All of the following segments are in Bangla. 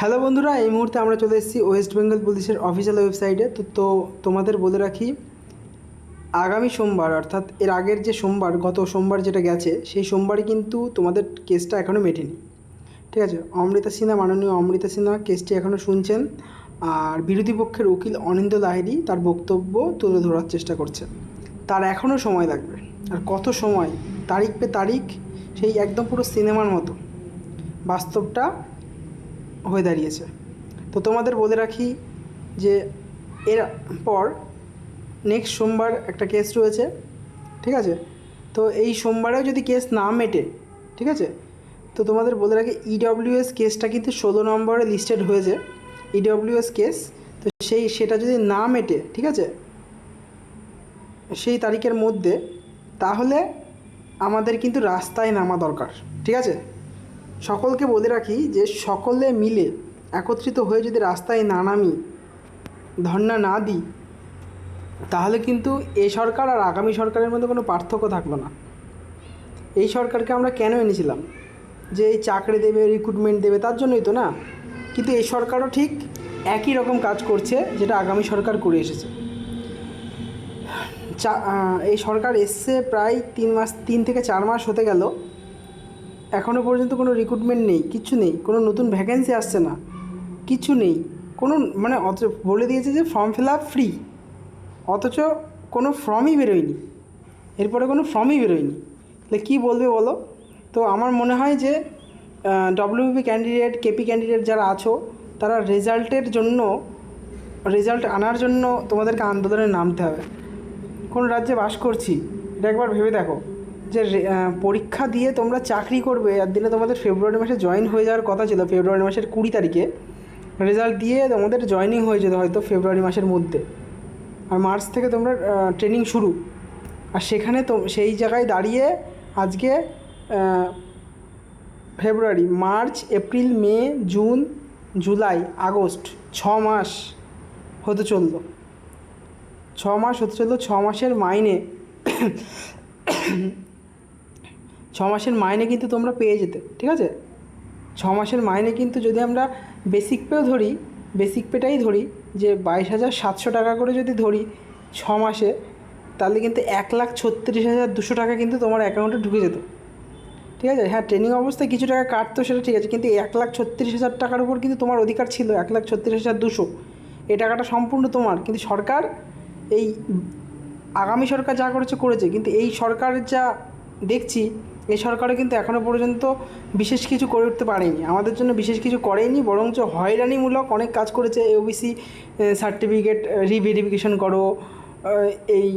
হ্যালো বন্ধুরা, এই মুহূর্তে আমরা চলে এসেছি ওয়েস্ট বেঙ্গল পুলিশের অফিসিয়াল ওয়েবসাইটে। তো তোমাদের বলে রাখি, আগামী সোমবার অর্থাৎ এর আগের যে সোমবার, গত সোমবার যেটা গেছে, সেই সোমবারে কিন্তু তোমাদের কেসটা এখনও মেটেনি। ঠিক আছে, মাননীয় অমৃতা সিনহা কেসটি এখনও শুনছেন, আর বিরোধী পক্ষের উকিল অনিন্দ্য লাহিড়ী তার বক্তব্য তুলে ধরার চেষ্টা করছে। তার এখনও সময় লাগবে। আর কত সময়, তারিখ পে তারিখ, সেই একদম পুরো সিনেমার মতো বাস্তবটা হয়ে দাঁড়িয়েছে। তো তোমাদের বলে রাখি যে এর পর নেক্সট সোমবার একটা কেস রয়েছে। ঠিক আছে, তো এই সোমবারেও যদি কেস না মেটে, ঠিক আছে, তো তোমাদের বলে রাখি ইডব্লিউএস কেসটা কিন্তু 16 নম্বরে লিস্টেড হয়েছে, ইডব্লিউএস কেস। তো সেটা যদি না মেটে, ঠিক আছে, সেই তারিখের মধ্যে, তাহলে আমাদের কিন্তু রাস্তায় নামা দরকার। ঠিক আছে, সকলকে বলে রাখি যে সকলে মিলে একত্রিত হয়ে যদি রাস্তায় না নামি, ধর্ণা না দিই, তাহলে কিন্তু এই সরকার আর আগামী সরকারের মধ্যে কোনো পার্থক্য থাকলো না। এই সরকারকে আমরা কেন এনেছিলাম? যে এই চাকরি দেবে, রিক্রুটমেন্ট দেবে, তার জন্যই তো না। কিন্তু এই সরকারও ঠিক একই রকম কাজ করছে যেটা আগামী সরকার করে এসেছে। এই সরকার এসছে প্রায় 3 থেকে 4 মাস হতে গেল, এখনও পর্যন্ত কোনো রিক্রুটমেন্ট নেই, কিচ্ছু নেই, কোনো নতুন ভ্যাকেন্সি আসছে না, কিছু নেই, কোনো অথচ বলে দিয়েছে যে ফর্ম ফিল আপ ফ্রি, অথচ কোনো ফর্মই বেরোয়নি, এরপরে কোনো ফর্মই বেরোয়নি। তাহলে কী বলবে বলো? তো আমার মনে হয় যে ডব্লিউবি ক্যান্ডিডেট, কেপি ক্যান্ডিডেট যারা আছো, তারা রেজাল্ট আনার জন্য তোমাদেরকে আন্দোলনে নামতে হবে। কোন রাজ্যে বাস করছি এটা একবার ভেবে দেখো, যে পরীক্ষা দিয়ে তোমরা চাকরি করবে, আর দিনে তোমাদের ফেব্রুয়ারি মাসে জয়েন হয়ে যাওয়ার কথা ছিল, ফেব্রুয়ারি মাসের 20 তারিখে রেজাল্ট দিয়ে তোমাদের জয়েনিং হয়ে যেত হয়তো ফেব্রুয়ারি মাসের মধ্যে, আর মার্চ থেকে তোমরা ট্রেনিং শুরু। আর সেখানে তো সেই জায়গায় দাঁড়িয়ে আজকে ফেব্রুয়ারি, মার্চ, এপ্রিল, মে, জুন, জুলাই, আগস্ট, 6 মাস হতে চললো। 6 মাসের মাইনে 6 মাসের মাইনে কিন্তু তোমরা পেয়ে যেতে। ঠিক আছে, 6 মাসের মাইনে কিন্তু যদি আমরা বেসিক পেও ধরি, বেসিক পেটাই ধরি, যে 22,700 টাকা করে যদি ধরি 6 মাসে, তাহলে কিন্তু 1,36,200 টাকা কিন্তু তোমার অ্যাকাউন্টে ঢুকে যেত। ঠিক আছে, হ্যাঁ, ট্রেনিং অবস্থায় কিছু টাকা কাটতো, সেটা ঠিক আছে, কিন্তু 1,36,000 টাকার উপর কিন্তু তোমার অধিকার ছিল, 1,36,200। এই টাকাটা সম্পূর্ণ তোমার। কিন্তু সরকার, এই আগামী সরকার যা করেছে, কিন্তু এই সরকার যা দেখছি, এই সরকারও কিন্তু এখনও পর্যন্ত বিশেষ কিছু করে উঠতে পারেনি, আমাদের জন্য বিশেষ কিছু করেনি, বরঞ্চ হয়রানিমূলক অনেক কাজ করেছে। ওবিসি সার্টিফিকেট রিভেরিফিকেশন করো, এই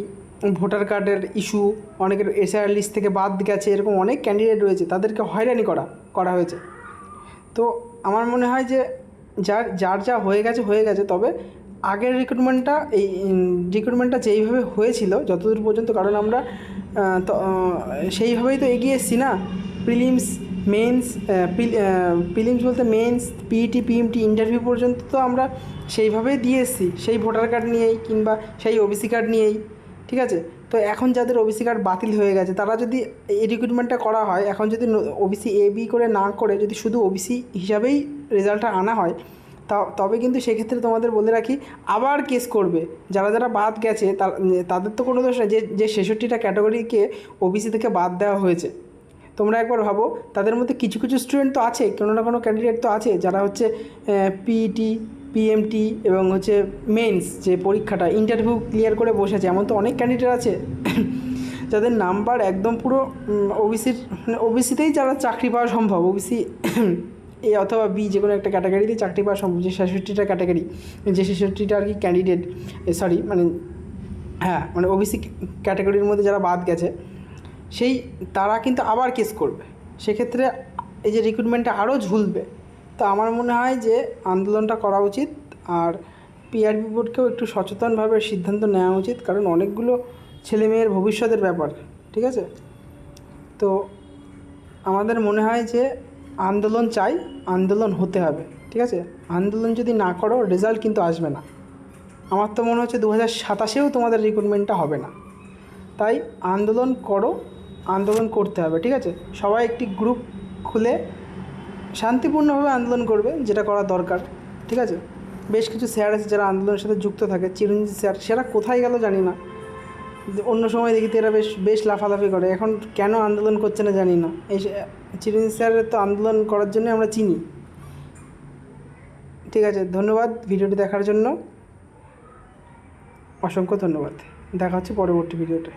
ভোটার কার্ডের ইস্যু, অনেকের এসআইআর লিস্ট থেকে বাদ গেছে, এরকম অনেক ক্যান্ডিডেট রয়েছে, তাদেরকে হয়রানি করা হয়েছে। তো আমার মনে হয় যে যার যা হয়ে গেছে, তবে আগের রিক্রুটমেন্টটা যেইভাবে হয়েছিল যতদূর পর্যন্ত, কারণ আমরা সেইভাবেই তো এগিয়ে এসেছি না। প্রিলিমস বলতে মেন্স, পিইটি, পিএমটি, ইন্টারভিউ পর্যন্ত তো আমরা সেইভাবেই দিয়ে এসেছি, সেই ভোটার কার্ড নিয়েই কিংবা সেই ওবিসি কার্ড নিয়েই। ঠিক আছে, তো এখন যাদের ওবিসি কার্ড বাতিল হয়ে গেছে, তারা যদি এই রিক্রুটমেন্টটা করা হয়, এখন যদি ওবিসি এ বি করে না করে যদি শুধু ওবিসি হিসাবেই রেজাল্টটা আনা হয়, তবে কিন্তু সেক্ষেত্রে তোমাদের বলে রাখি আবার কেস করবে। যারা বাদ গেছে তাদের তো কোনো দোষ নেই, যে 66টা ক্যাটাগরিকে ওবিসি থেকে বাদ দেওয়া হয়েছে। তোমরা একবার ভাবো, তাদের মধ্যে কিছু স্টুডেন্ট তো আছে, কোনো না কোনো ক্যান্ডিডেট তো আছে যারা হচ্ছে পিইটি, পিএমটি এবং হচ্ছে মেন্স যে পরীক্ষাটা, ইন্টারভিউ ক্লিয়ার করে বসেছে। এমন তো অনেক ক্যান্ডিডেট আছে যাদের নাম্বার একদম পুরো ওবিসিতেই যারা চাকরি পাওয়া সম্ভব, ওবিসি এ অথবা বি, যে কোনো একটা ক্যাটাগরিতে চাকরি পাওয়া সম্ভব। যে 66টা ক্যাটাগরি, যে 66টা আর কি ক্যান্ডিডেট, ওবিসি ক্যাটাগরির মধ্যে যারা বাদ গেছে, তারা কিন্তু আবার কেস করবে। সেক্ষেত্রে এই যে রিক্রুটমেন্টটা আরও ঝুলবে। তো আমার মনে হয় যে আন্দোলনটা করা উচিত, আর পিআরবি বোর্ডকেও একটু সচেতনভাবে সিদ্ধান্ত নেওয়া উচিত, কারণ অনেকগুলো ছেলেমেয়ের ভবিষ্যতের ব্যাপার। ঠিক আছে, তো আমাদের মনে হয় যে আন্দোলন চাই, আন্দোলন হতে হবে। ঠিক আছে, আন্দোলন যদি না করো, রেজাল্ট কিন্তু আসবে না। আমার তো মনে হচ্ছে 2027-এও তোমাদের রিক্রুটমেন্টটা হবে না। তাই আন্দোলন করো, আন্দোলন করতে হবে। ঠিক আছে, সবাই একটি গ্রুপ খুলে শান্তিপূর্ণভাবে আন্দোলন করবে, যেটা করা দরকার, ঠিক আছে। বেশ কিছু স্যার আছে যারা আন্দোলনের সাথে যুক্ত থাকে, চিরঞ্জিত স্যার, সেরা কোথায় গেল জানি না। অন্য সময় দেখি তো এরা বেশ বেশ লাফালাফি করে, এখন কেন আন্দোলন করছে না জানি না। এই চিরঞ্জিত স্যারের তো আন্দোলন করার জন্য আমরা চিনি। ঠিক আছে, ধন্যবাদ ভিডিওটি দেখার জন্য, অসংখ্য ধন্যবাদ। দেখা হচ্ছে পরবর্তী ভিডিওতে।